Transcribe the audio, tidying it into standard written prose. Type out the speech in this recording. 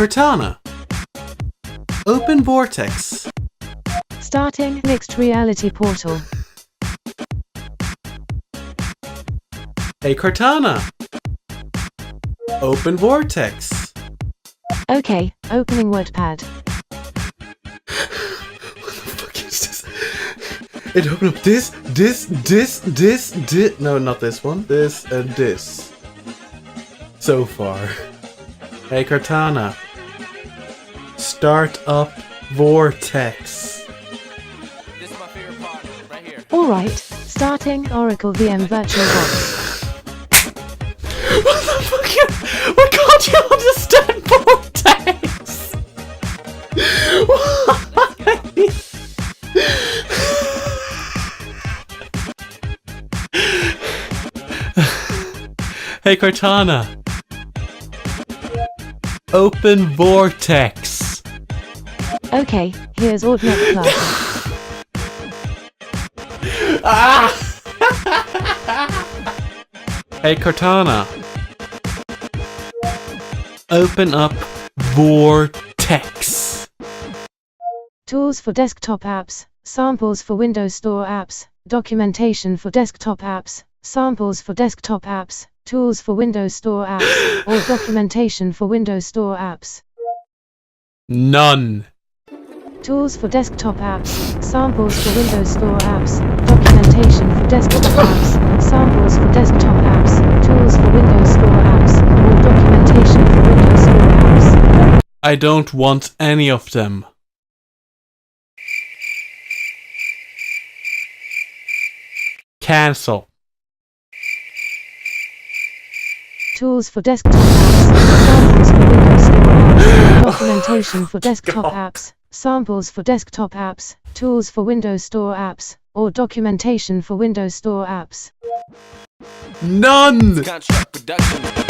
Cortana. Open Vortex. Starting mixed reality portal. Hey Cortana. Open Vortex. Okay, opening WordPad. What the fuck is this? It opened up this. No, not this one. This and this. So far. Hey Cortana. Start up Vortex. This is my favorite part, right here. Alright, starting Oracle VM VirtualBox. What the fuck? Why can't you understand Vortex? Why? Hey Cortana. Open Vortex. Okay, here's Ordnet Plus. Ah! Hey Cortana. Open up Vortex. Tools for desktop apps, samples for Windows Store apps, documentation for desktop apps, samples for desktop apps, tools for Windows Store apps, or documentation for Windows Store apps. None. Tools for desktop apps, samples for Windows Store apps, documentation for desktop apps, samples for desktop apps, tools for Windows Store apps, or documentation for Windows Store apps. I don't want any of them. Cancel. Tools for desktop apps, samples for Windows Store apps, documentation for desktop apps, samples for desktop apps, tools for Windows Store apps, or documentation for Windows Store apps. None! Contract production.